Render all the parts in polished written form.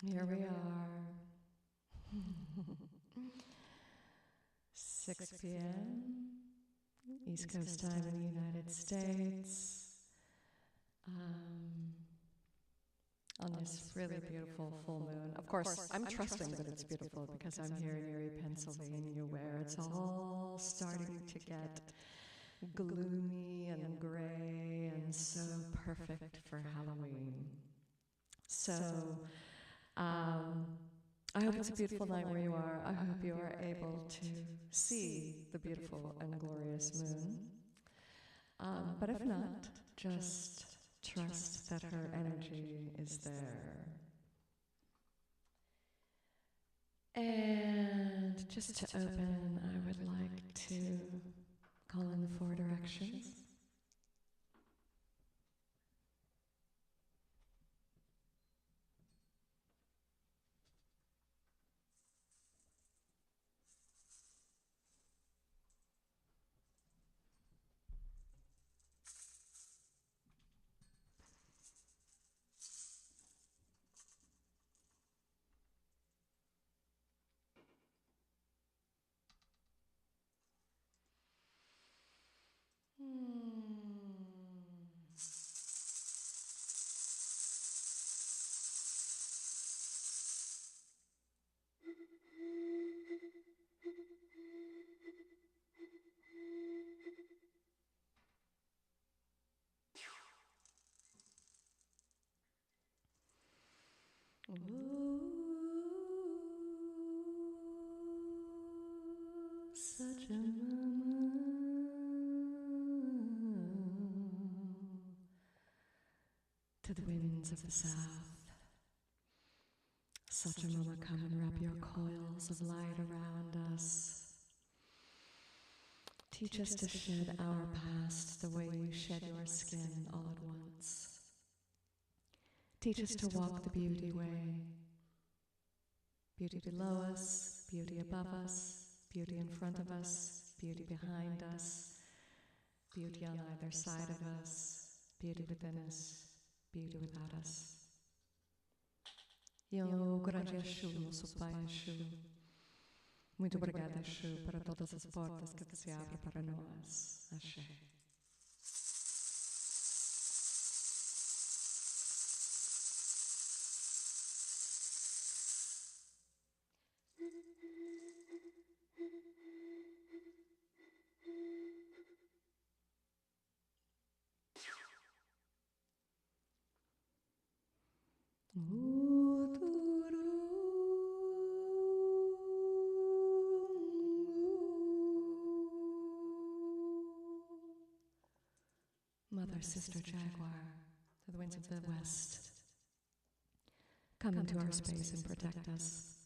Here we are. 6 p.m. East Coast time in the United States. On this really beautiful full moon. Of course, I'm trusting that it's beautiful because I'm here in Erie, Pennsylvania, where it's all starting to get gloomy and gray and so perfect for Halloween. So, I hope it's a beautiful night where you are. I hope you are able to see the beautiful and glorious moon. But if not, just trust that her energy is there. And just to open, I would like to call in the 4 directions. Ooh, such a mama to the winds of the south. Such a mama, come and wrap your coils of light around us. Teach us to shed our past the way you shed your skin all at once. Teach us to walk the beauty way. Beauty below us, beauty above us, beauty in front of us, beauty behind us, beauty on either side of us, beauty within us, beauty without us. Eu agradeço, nosso Pai Exu. Muito obrigada, Exu, para todas as portas que você abre para nós. Axé. Mother, Sister, Jaguar, to the winds of the west, come into our space and protect us.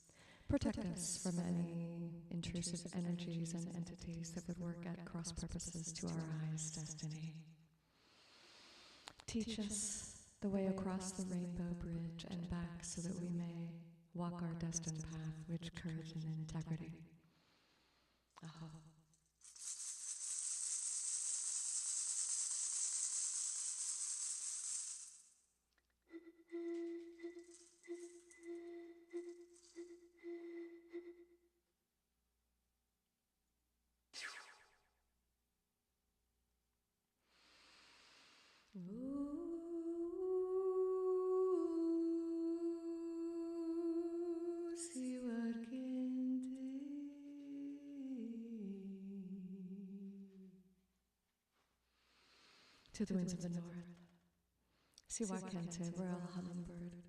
Protect us from any intrusive energies and entities that would work at cross purposes to our highest destiny. Teach us the way across the rainbow bridge and back so that we may walk our destined path with courage and integrity. Aho. To the winds of the north, Siwakente, royal hummingbird,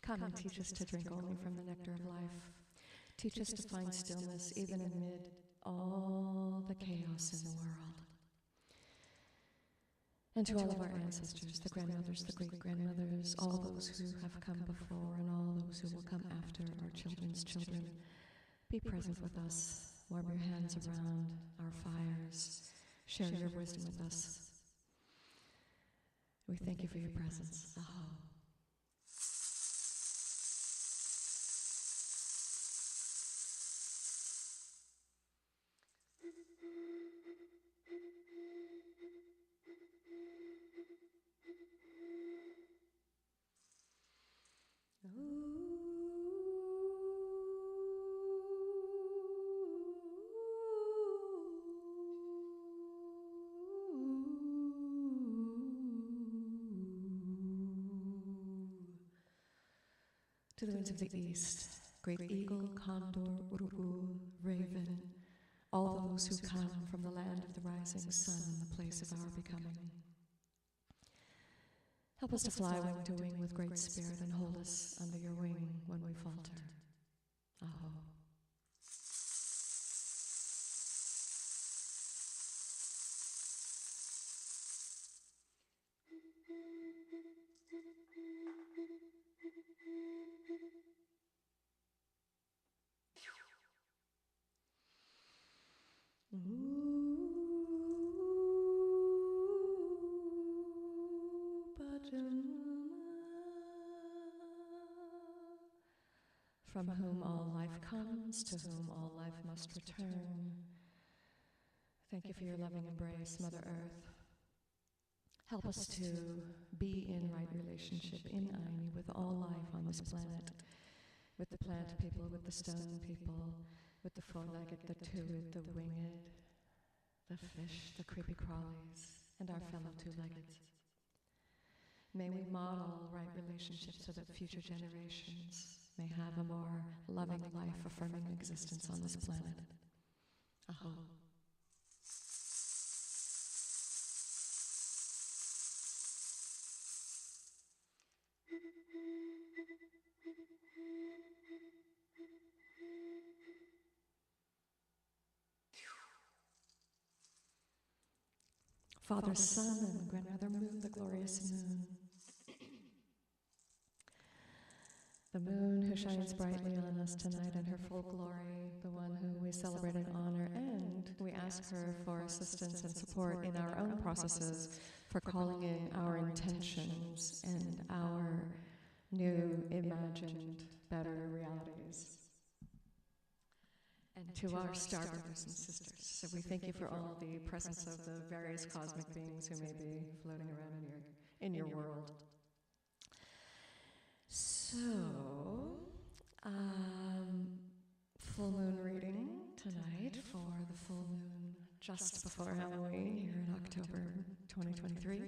come and teach us to drink only from the nectar of life. Teach us to find stillness even amid all the chaos in the world. And to all of our ancestors, the grandmothers, the great-grandmothers, all those who have come before and all those who will come after, our children's children, be present with us, warm your hands around our fires, share your wisdom with us. We thank you for your presence. Aho. Ooh. to the winds of the east, great eagle, condor, urubu, raven, all those who come from the land of the rising sun, the place of our becoming. Help us to fly wing to wing with great spirit and hold us under your wing when we falter. Aho. From whom all life comes, to whom all life must return. Thank you for your loving embrace, Mother Earth. Help us to be in right relationship, in Aini, with all life on this planet, with the plant people, with the stone people, with the four-legged, the two-legged, the winged, the fish, the creepy crawlies, and our fellow two-leggeds. May we model right relationships so that future generations may have a more loving, life-affirming existence on this planet. Aho. Father, Son, and Grandmother Moon, the glorious moon. The moon who shines brightly on us tonight in her full glory, the one whom we celebrate and honor, and we ask her for assistance and support in our own processes for calling in our intentions and our new, imagined, better realities. And to our star brothers and sisters. So we thank you for all the presence of the various cosmic beings who may be floating around in your world. So, full moon reading tonight for the full moon just before Halloween here in October 2023.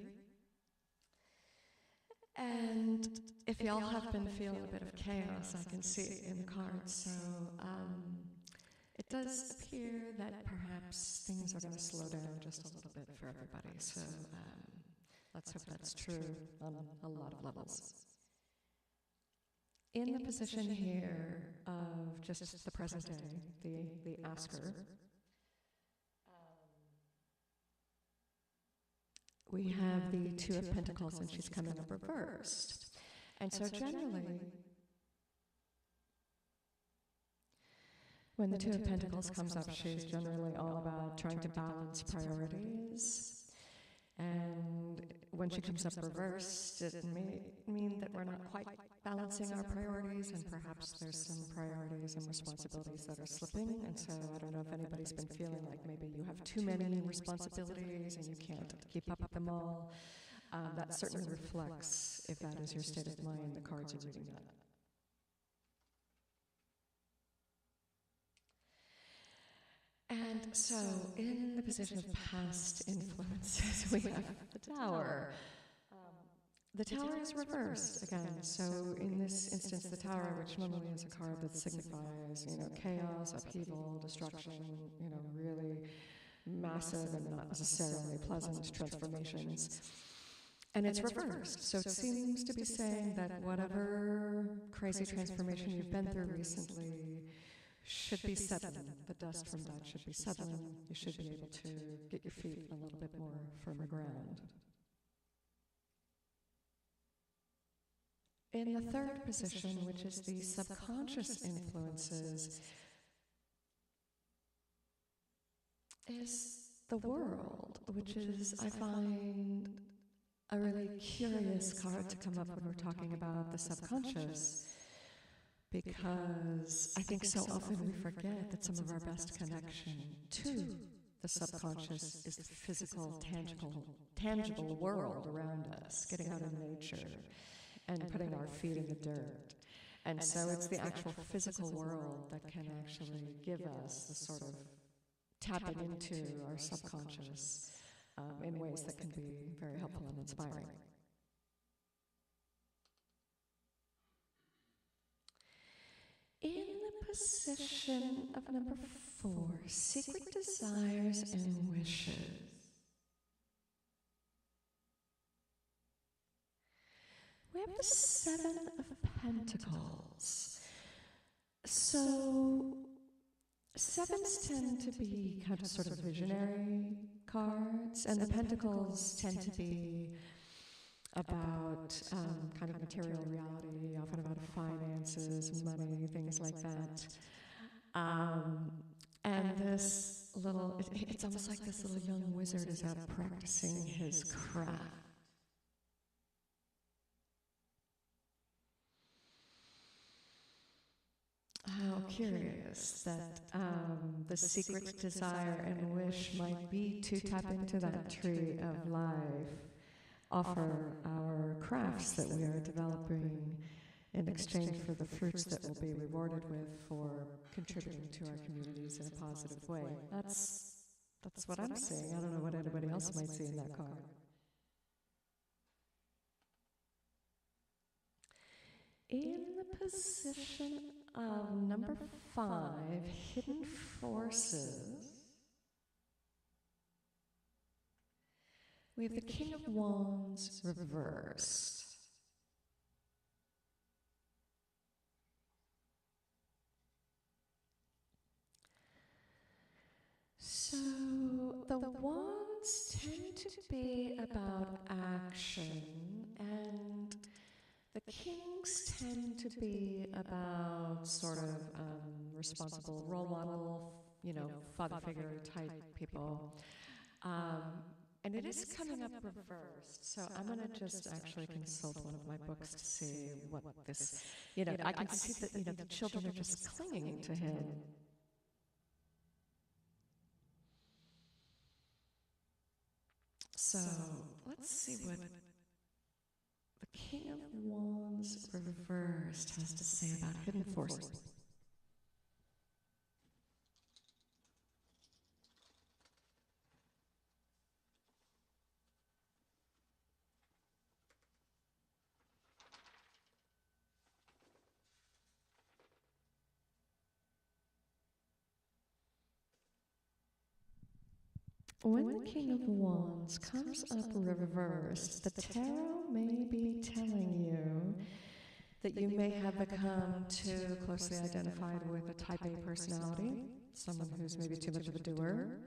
And if y'all have been feeling a bit of chaos, I can see it in the cards. So it does appear that perhaps things are going to slow down just a little bit for everybody. So let's hope that's true on a lot of levels. In the position here of just the present day, the asker, we have the Two of Pentacles, and she's coming up reversed. And so generally, when the Two of Pentacles comes up, she's generally all about trying to balance priorities. And when she comes up reversed, it may mean that we're not quite balancing our priorities, and perhaps there's some priorities and responsibilities that are slipping. And so I don't know if anybody's been feeling like maybe you have too many responsibilities and you can't keep up with them all. That certainly reflects, if that is your state of mind, the cards are reading that. And so, in the position of past influences, we have the Tower. The Tower is reversed again. So, in this instance, the Tower, which normally is a card that signifies, chaos, upheaval, destruction, really massive and not necessarily pleasant transformations. And it's reversed. So, it seems to be saying that whatever crazy transformation you've been through recently should be settling. The dust from that should be settling. You should be able to get your feet a little bit more firmer ground. In the third position, which is the subconscious influences, is the World, which is, I find, a really curious card to come up when we're talking about the subconscious. Because I think so often we forget that some of our best connection to the subconscious is the physical, tangible world around us, getting out in nature and putting our feet in the dirt. And so it's the actual physical world that can actually give us the sort of tapping into our subconscious in ways that can be very helpful and inspiring. In the position of number 4, secret desires and wishes. We have the 7 of Pentacles. So, 7s tend to be kind of sort of visionary cards, and the Pentacles tend to be about kind of material reality, often about finances, money, things like that. And this little, it's almost like this little young wizard is out practicing his craft. How curious that the secret desire and wish might be to tap into that tree of life, offer our crafts that we are developing in exchange for the fruits that we'll be rewarded with for contributing to our communities in a positive way. That's what I'm seeing. I don't know what anybody else might see in that card. In the position of number 5, hidden forces, we have the King of Wands reversed. So the wands tend to be about action, and the kings tend to be about sort of responsible role model, father figure type people. And it is coming up reversed, so I'm going to just actually consult one of my books to see what this, I can see that, the children are just clinging to him. So let's see what the King of Wands reversed has to say about hidden forces. When the King of Wands comes up reversed, the tarot may be telling you that you may have become too closely identified with a type A personality, someone who's maybe too much of a doer.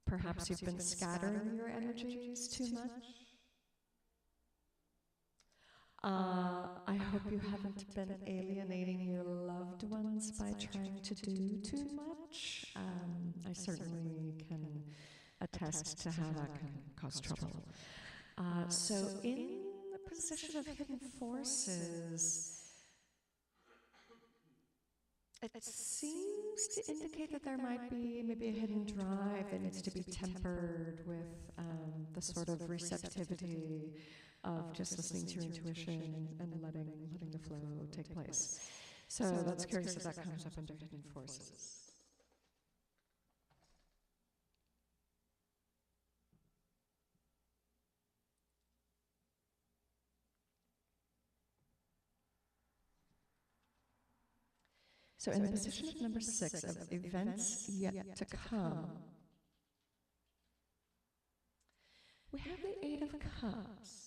Perhaps you've been scattering your energies too much. I hope you haven't been alienating your loved ones by trying to do too much. I certainly can attest to how that can cause trouble. So in the position of hidden forces, it seems to indicate that there might be maybe a hidden drive that needs to be tempered with the sort of receptivity of just listening to your intuition and letting the flow take place. So that's curious if that comes up under hidden forces. So in the position of number 6 of events yet to come, we have the 8 of Cups.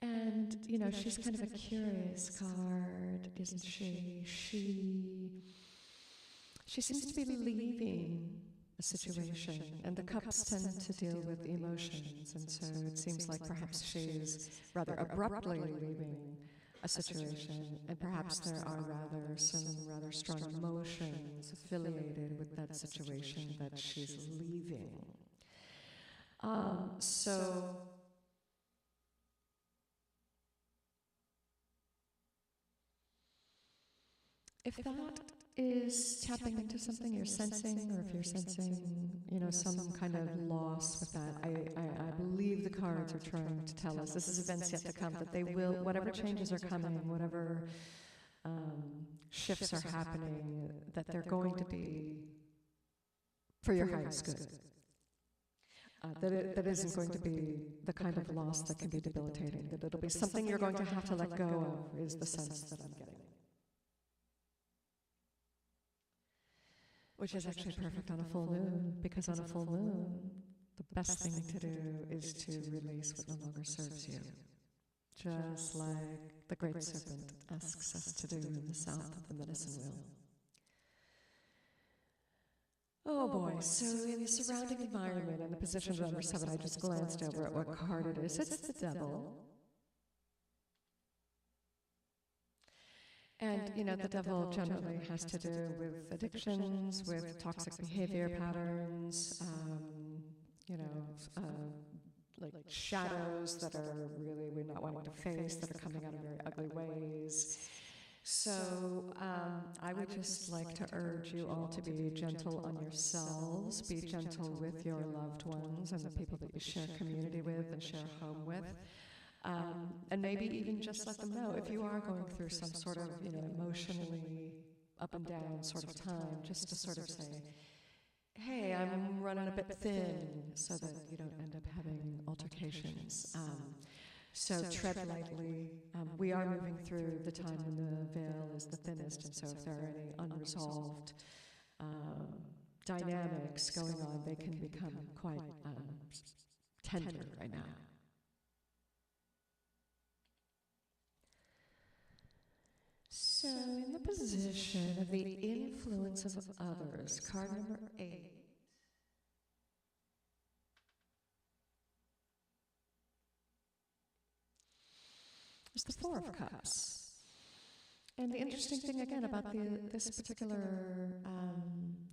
And, she's kind of a curious card, isn't she? She seems to be leaving a situation, and the cups tend to deal with emotions, and so it seems like perhaps she's rather abruptly leaving a situation, and perhaps there are some rather strong emotions affiliated with that situation that she's leaving. So if that is tapping into something you're sensing, or if you're sensing, some kind of loss with that, I believe the cards are trying to tell us, this is events yet to come, that they will, whatever changes are coming, whatever shifts are happening, that they're going to be for your highest good. that isn't going to be the kind of loss that can be debilitating, that it'll be something you're going to have to let go of, is the sense that I'm getting. Which is actually perfect on a full moon, because on a full moon, the best thing to do is to release what no longer serves you. Just like the great serpent asks us to do in the south of the medicine wheel. Oh boy, so in the surrounding environment and the position of number 7, I just glanced over at what card it is. It's the devil. And, you know, the devil generally has to do with addictions, with toxic behavior patterns, like shadows that are really we're not wanting to face, that are coming out in very ugly ways. So I would just like to urge you all to be gentle on yourselves, be gentle with your loved ones and the people that you share community with and share home with. And maybe even just let them know if you are going through some sort of, emotionally up and down sort of time, just to sort of say, hey, I'm running a bit thin, so that you don't end up having altercations. So tread lightly. We are moving through the time when the veil is the thinnest, and so if there are any unresolved dynamics going on, they can become quite tender right now. So in the position of the influence of others, card number 8. Is the Four of Cups. And the interesting thing again about this particular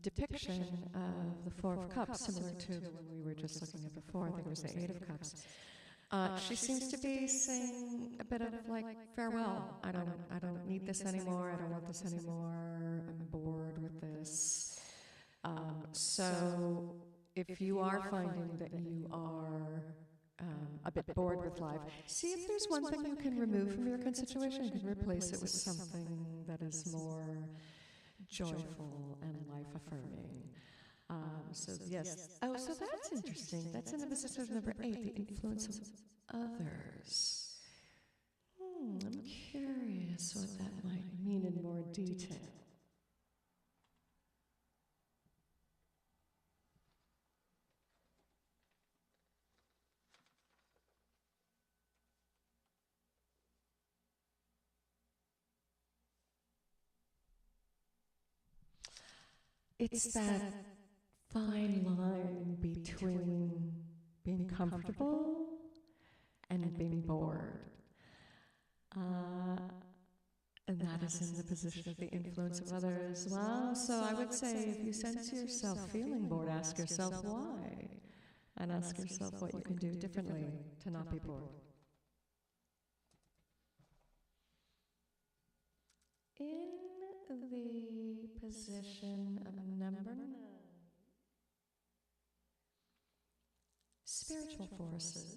depiction of the Four of Cups, similar to the one we were just looking at before, I think it was the Eight of Cups. She seems to be saying a bit of like farewell. I don't need this anymore. I don't want this anymore. I'm bored with this. So if you are finding that you are a bit bored with life, see if there's one thing you can remove from your current situation and replace it with something that is more joyful and life-affirming. So yes. Oh, so that's interesting. That's in the position of number 8, the influence of others. I'm curious what that might mean in more detail. It's that fine line between being comfortable and being bored. And that is in the position of the influence of others. Well, so I would say if you sense yourself feeling bored, ask yourself why. And ask yourself what you can do differently to not be bored. In the position of number 9, spiritual forces.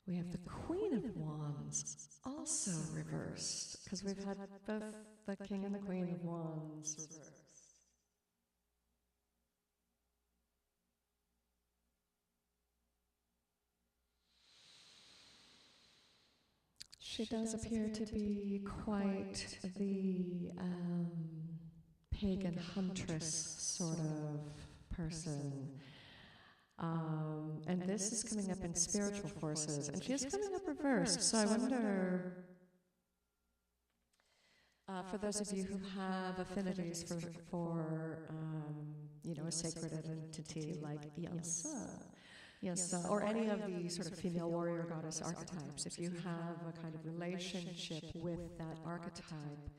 We have the Queen of Wands also reversed, because we've had both the King and the Queen of Wands reversed. She does appear to be quite the pagan huntress sort of person. And this is coming up in spiritual forces, and she is coming up reversed. So I wonder, for those of you who have affinities for a sacred entity like Yansa, or any of the sort of female warrior goddess archetypes, if you have a kind of relationship with that archetype,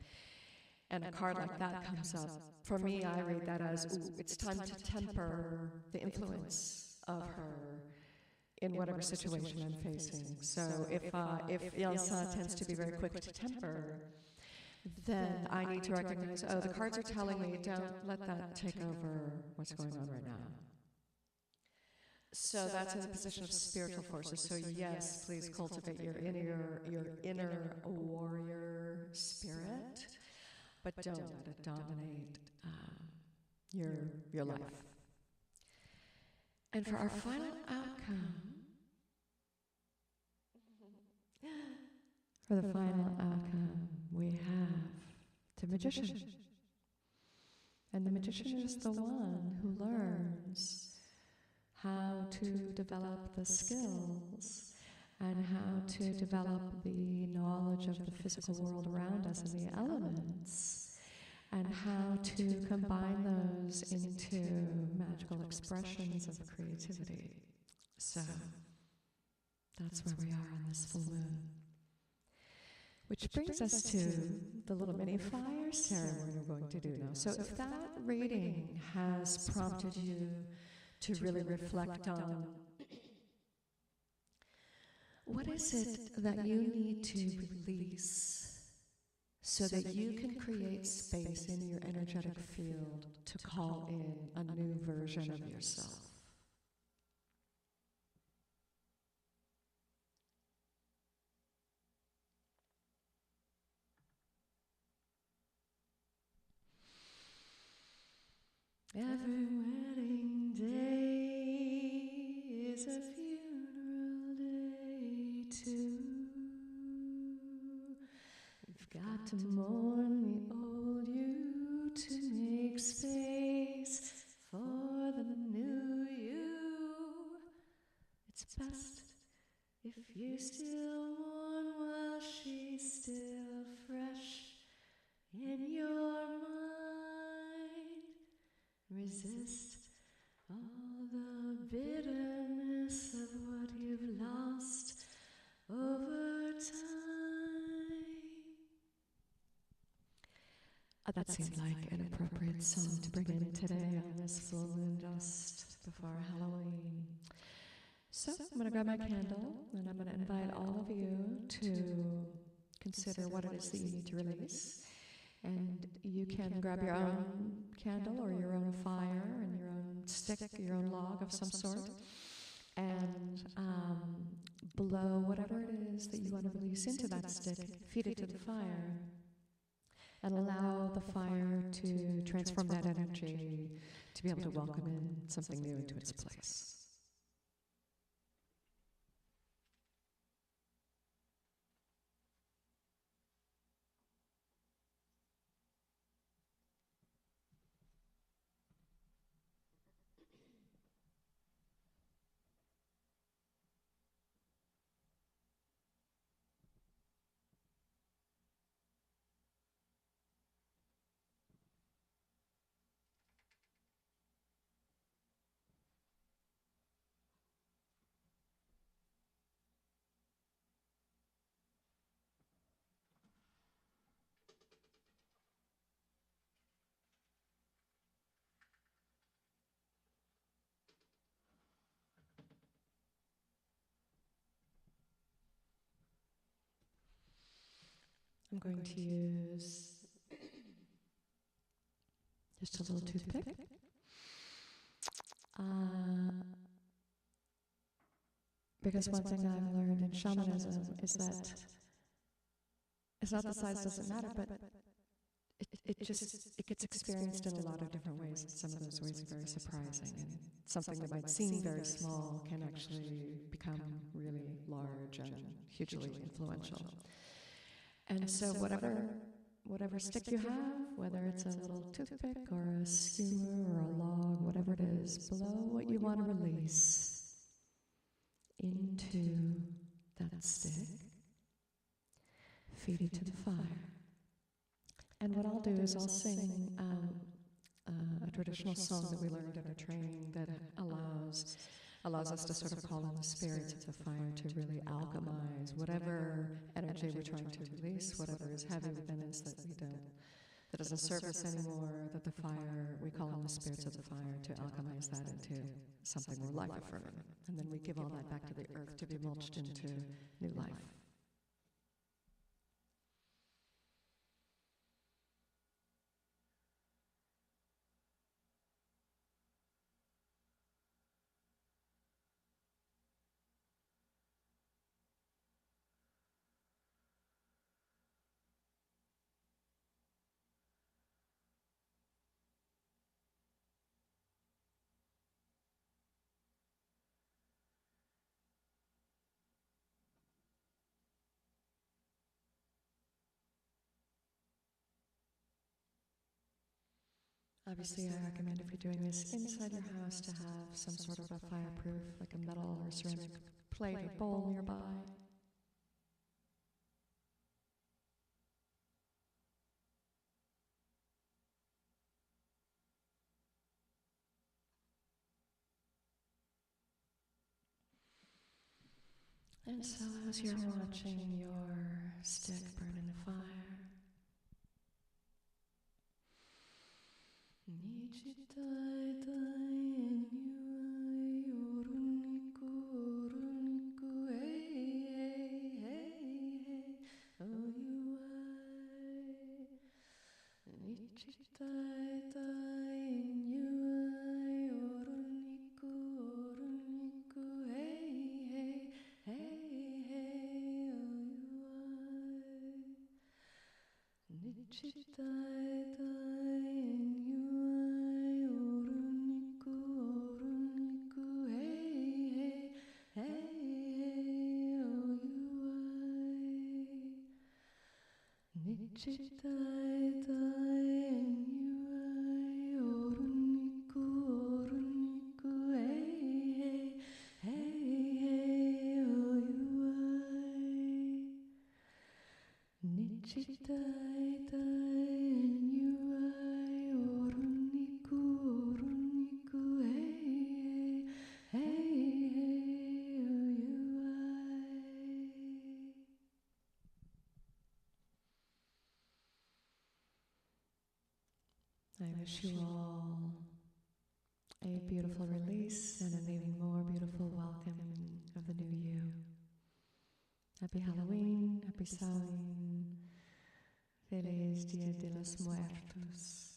and a card like that comes up, for me, I read that as, ooh, it's time to temper the influence of her in whatever situation I'm facing. So if Yansa tends to be very quick to temper, then I need to recognize, oh, the cards are telling me, don't let that take over what's going on right now. So that's in the position of spiritual forces. So yes, please cultivate your inner warrior spirit, but don't let it dominate your life. And for our final outcome, for the final outcome, we have the magician. And the magician is the one who learns how to develop the skills and how to develop the knowledge of the physical world around us and the elements, and how to combine those into magical expressions of creativity. So, that's where we are on this full moon. Which brings us to the little mini fire ceremony we're going to do now. So if that reading has prompted you to really reflect on what is it that you need to release so that you can create space in your energetic field to call in a new version of yourself. Every wedding day is a funeral day too. You've got to mourn the old you to make space for the new you. It's best if you still mourn while she's still fresh in your mind. Resist all the bitterness of what you've lost over time. That seemed like an appropriate song to bring in today on this full moon just before Halloween. So I'm going to grab my candle and I'm going to invite all of you to consider what it is that you need to release. And you can grab your own candle or your own fire and your own stick, your own log of some sort, and blow whatever it is that you want to release into that stick, feed it to the fire, and allow the fire to transform that energy to be able to welcome in something new into its place. I'm going to use just a little toothpick. Because one thing I've learned in shamanism is that it's not the size doesn't matter, but it gets experienced in a lot of different ways. Some of those ways are very surprising, and something that might seem very small can actually become really large and hugely influential. And so whatever stick you have, whether it's a little toothpick or a skewer or a log, whatever it is, blow what you want to release into that stick. Feed it to the fire. And what I'll do is I'll sing a traditional song that we learned in our training that allows us to sort of call on the spirits of the fire to really alchemize whatever energy we're trying to release, whatever is heavy within us that doesn't serve us anymore, that the fire, we call on the spirits of the fire to alchemize that into something more life-affirming. And then we give all that back to the earth to be mulched into new life. Obviously, I recommend if you're doing this inside your house to have some sort of a fireproof, like a metal or ceramic plate or bowl nearby. And so as you're watching your stick burn in the fire, I wish you all a beautiful release and an even more beautiful welcoming of the new you. Happy Halloween, happy Samhain, Feliz Dia de los Muertos.